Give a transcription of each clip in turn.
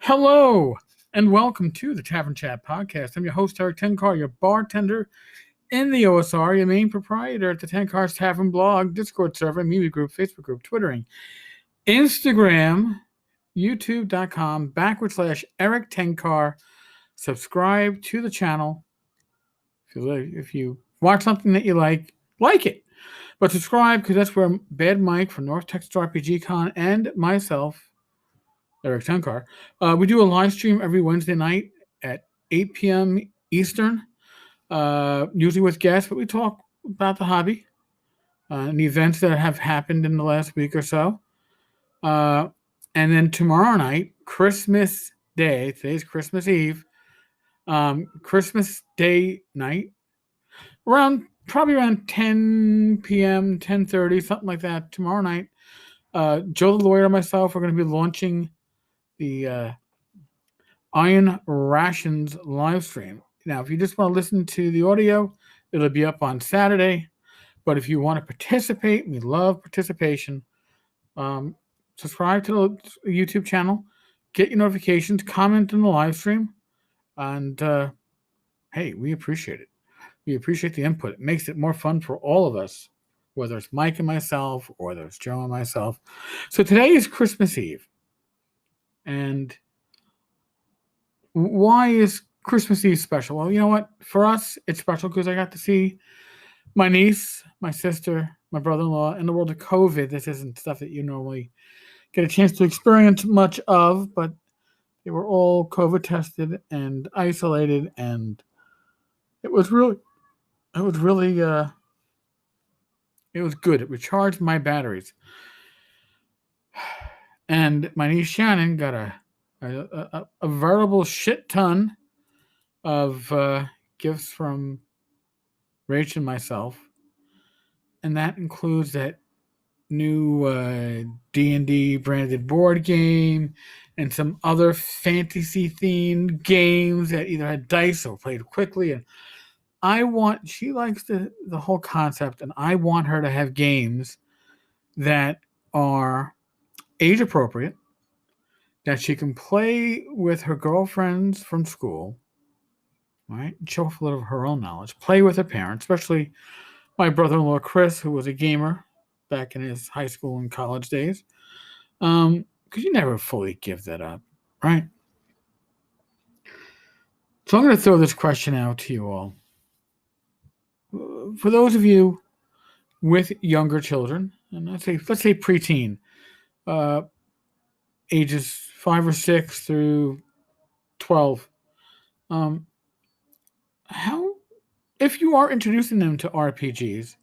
Hello, and welcome to the Tavern Chat Podcast. I'm your host, Eric Tenkar, your bartender in the OSR, your main proprietor at the Tenkar's Tavern blog, Discord server, media group, Facebook group, Twittering, Instagram, youtube.com/Eric Tenkar. Subscribe to the channel. If you watch something that you like it. But subscribe because that's where Bad Mike from North Texas RPG Con and myself, Eric Tenkar, we do a live stream every Wednesday night at 8 p.m. Eastern, usually with guests, but we talk about the hobby and the events that have happened in the last week or so. And then tomorrow night, Christmas Day, today's Christmas Eve, Christmas Day night, probably around 10 p.m., 10:30, something like that. Tomorrow night, Joe the lawyer and myself are going to be launching the Iron Rations live stream. Now, if you just want to listen to the audio, it'll be up on Saturday. But if you want to participate, we love participation. Subscribe to the YouTube channel, get your notifications, comment on the live stream, and hey, we appreciate it. We appreciate the input. It makes it more fun for all of us, whether it's Mike and myself or whether it's Joe and myself. So today is Christmas Eve. And why is Christmas Eve special? Well, you know what? For us, it's special because I got to see my niece, my sister, my brother-in-law. In the world of COVID, this isn't stuff that you normally get a chance to experience much of, but they were all COVID tested and isolated, and it was good. It recharged my batteries. And my niece Shannon got a veritable shit ton of gifts from Rach and myself, and that includes that new D&D branded board game and some other fantasy themed games that either had dice or played quickly. And she likes the whole concept, and I want her to have games that are age appropriate, that she can play with her girlfriends from school, right? Show off a little of her own knowledge, play with her parents, especially my brother-in-law, Chris, who was a gamer back in his high school and college days. Because you never fully give that up, right? So I'm going to throw this question out to you all. For those of you with younger children, and let's say preteen, ages 5 or 6 through 12, if you are introducing them to RPGs,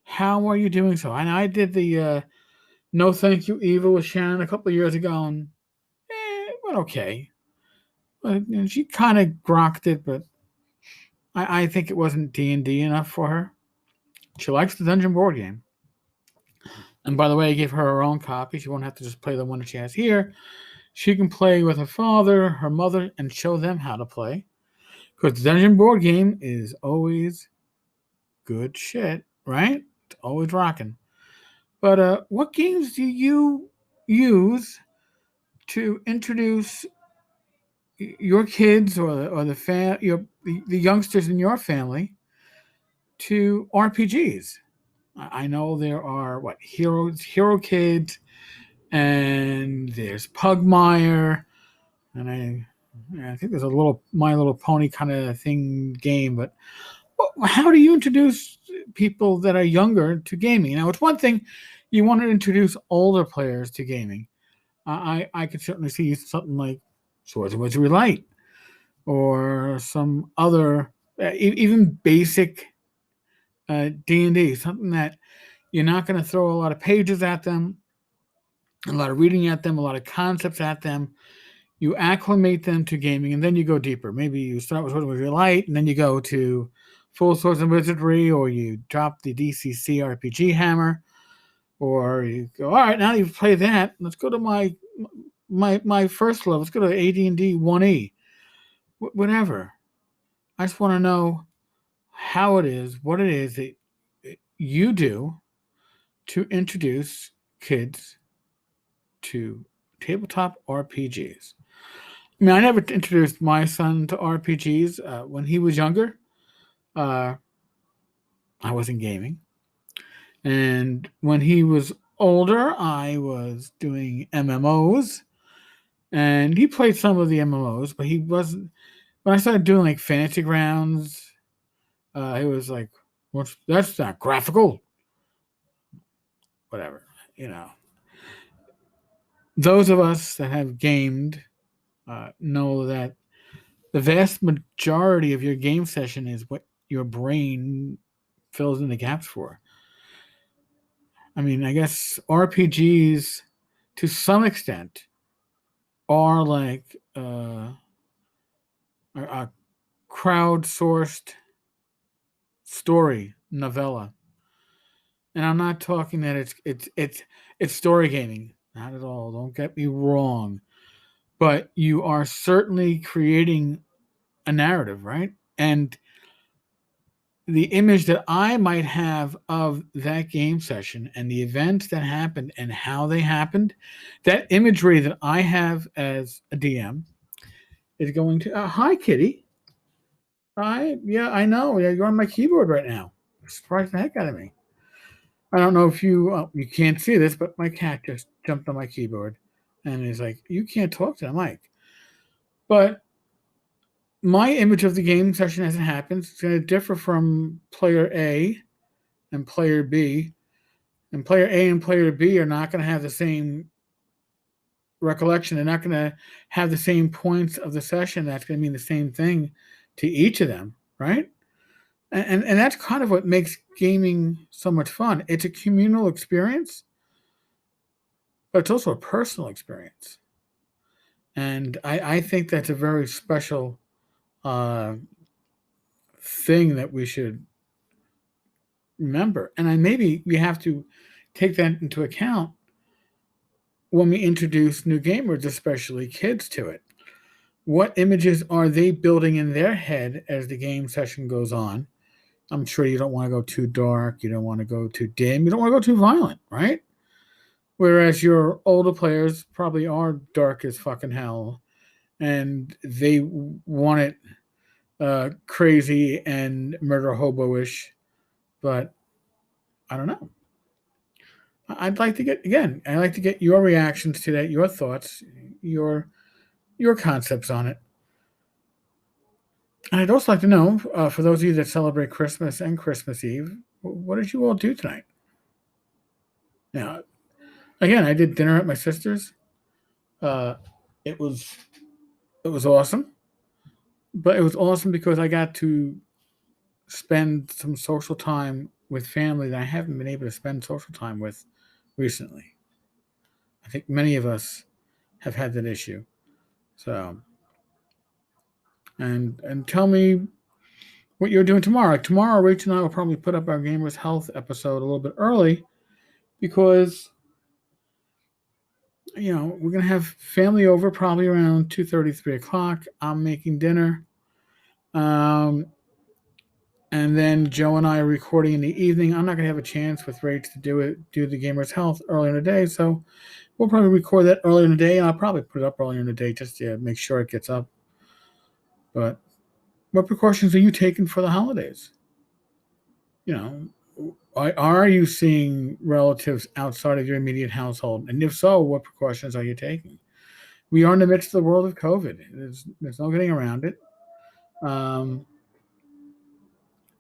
how are you doing so? And I did the No Thank You Eva with Shannon a couple of years ago, and it went okay. But, she kind of grokked it, but I think it wasn't D&D enough for her. She likes the dungeon board game. And by the way, I gave her her own copy. She won't have to just play the one that she has here. She can play with her father, her mother, and show them how to play. Because the dungeon board game is always good shit, right? It's always rocking. But what games do you use to introduce your kids or the youngsters in your family to RPGs? I know there are Hero Kids, and there's Pugmire, and I think there's a little My Little Pony kind of thing game. But how do you introduce people that are younger to gaming? Now, it's one thing you want to introduce older players to gaming. I could certainly see something like Swords and Wizardry Light, or some other, even basic D&D, something that you're not going to throw a lot of pages at them, a lot of reading at them, a lot of concepts at them. You acclimate them to gaming, and then you go deeper. Maybe you start with Swords and Wizardry Light, and then you go to full Swords and Wizardry, or you drop the DCC RPG hammer, or you go, all right, now you've played that, let's go to my first level. Let's go to AD&D 1E. Whatever. I just want to know how it is, what it is that you do to introduce kids to tabletop RPGs. I mean, I never introduced my son to RPGs. When he was younger, uh, I wasn't gaming. And when he was older, I was doing MMOs. And he played some of the MMOs, but he wasn't. When I started doing like Fantasy Grounds, he was like, that's not graphical. Whatever. You know, those of us that have gamed know that the vast majority of your game session is what your brain fills in the gaps for. I mean, I guess RPGs to some extent are like a crowdsourced story novella. And I'm not talking that it's story gaming. Not at all. Don't get me wrong. But you are certainly creating a narrative, right? And the image that I might have of that game session and the events that happened and how they happened, that imagery that I have as a DM is going to. Hi, Kitty. I know. Yeah, you're on my keyboard right now. Surprised the heck out of me. I don't know if you can't see this, but my cat just jumped on my keyboard and is like, "You can't talk to the mic." But my image of the game session as it happens is going to differ from player A and player B. And player A and player B are not going to have the same recollection. They're not going to have the same points of the session. That's going to mean the same thing to each of them, right? And that's kind of what makes gaming so much fun. It's a communal experience, but it's also a personal experience. And I think that's a very special uh, thing that we should remember. And maybe we have to take that into account when we introduce new gamers, especially kids, to it. What images are they building in their head as the game session goes on? I'm sure you don't want to go too dark, you don't want to go too dim, you don't want to go too violent, right? Whereas your older players probably are dark as fucking hell and they want it crazy and murder hobo-ish, but I don't know. I'd like to get your reactions to that, your thoughts, your your concepts on it. And I'd also like to know, for those of you that celebrate Christmas and Christmas Eve, what did you all do tonight? Now, again, I did dinner at my sister's. Uh, it was it was awesome, but it was awesome because I got to spend some social time with family that I haven't been able to spend social time with recently. I think many of us have had that issue. So, and tell me what you're doing tomorrow. Like tomorrow, Rach and I will probably put up our Gamers Health episode a little bit early because we're gonna have family over probably around 2:30, 3 o'clock. I'm making dinner, um, and then Joe and I are recording in the evening. I'm not gonna have a chance with Rach to do the Gamers Health earlier in the day, so we'll probably record that earlier in the day, and I'll probably put it up earlier in the day just to make sure it gets up. But what precautions are you taking for the holidays? You know, are you seeing relatives outside of your immediate household? And if so, what precautions are you taking? We are in the midst of the world of COVID. There's no getting around it. Um,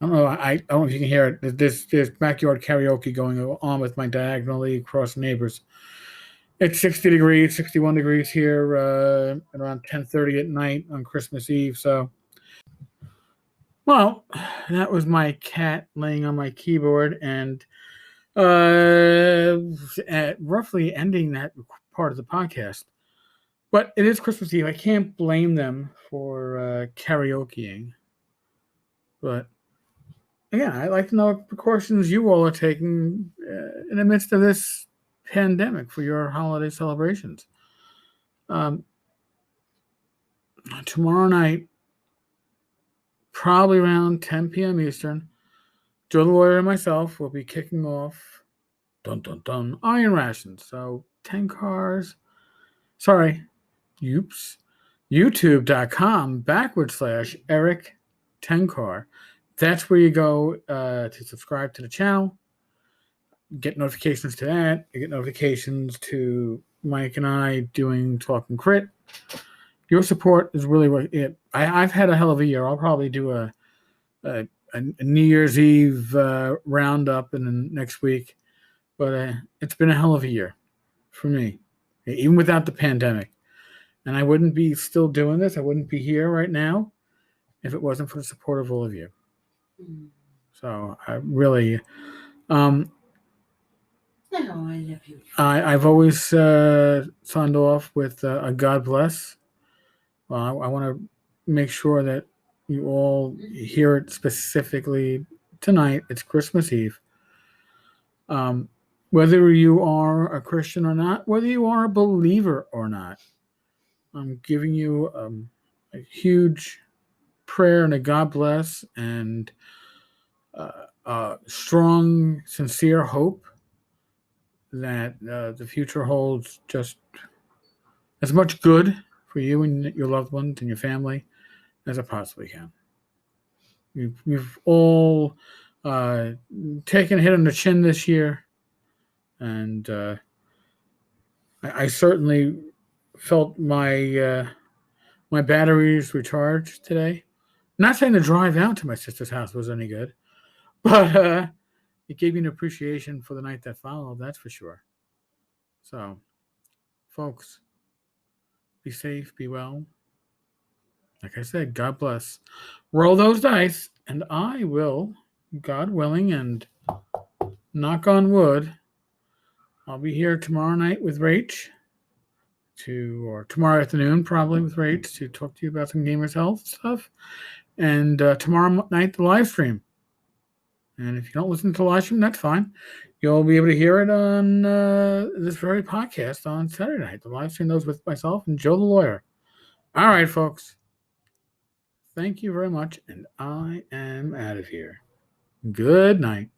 I don't know. I don't know if you can hear it. There's backyard karaoke going on with my diagonally across neighbors. It's 60 degrees, 61 degrees here at around 10:30 at night on Christmas Eve. So, well, that was my cat laying on my keyboard and at roughly ending that part of the podcast. But it is Christmas Eve. I can't blame them for karaokeing. But again, I'd like to know what precautions you all are taking in the midst of this pandemic for your holiday celebrations. Um, Tomorrow night, probably around 10 p.m. Eastern, Joe the Lawyer and myself will be kicking off dun dun dun Iron Rations. So 10 cars. Sorry, oops. youtube.com/Eric Tenkar. That's where you go to subscribe to the channel, get notifications to that. You get notifications to Mike and I doing Talking Crit. Your support is really what it. I've had a hell of a year. I'll probably do a New Year's Eve roundup in the next week, but it's been a hell of a year for me, even without the pandemic. And I wouldn't be still doing this. I wouldn't be here right now if it wasn't for the support of all of you. So I really, I've always signed off with a God bless. I want to make sure that you all hear it specifically tonight. It's Christmas Eve. Whether you are a Christian or not, whether you are a believer or not, I'm giving you a huge prayer and a God bless and strong, sincere hope that the future holds just as much good for you and your loved ones and your family as it possibly can. We've all taken a hit on the chin this year, and I certainly felt my my batteries recharged today. Not saying the drive out to my sister's house was any good, but it gave me an appreciation for the night that followed, that's for sure. So, folks, be safe, be well. Like I said, God bless. Roll those dice, and I will, God willing, and knock on wood, I'll be here tomorrow night with Rach or tomorrow afternoon probably with Rach to talk to you about some gamers health stuff. And tomorrow night, the live stream. And if you don't listen to the live stream, that's fine. You'll be able to hear it on this very podcast on Saturday night. The live stream goes with myself and Joe the lawyer. All right, folks. Thank you very much, and I am out of here. Good night.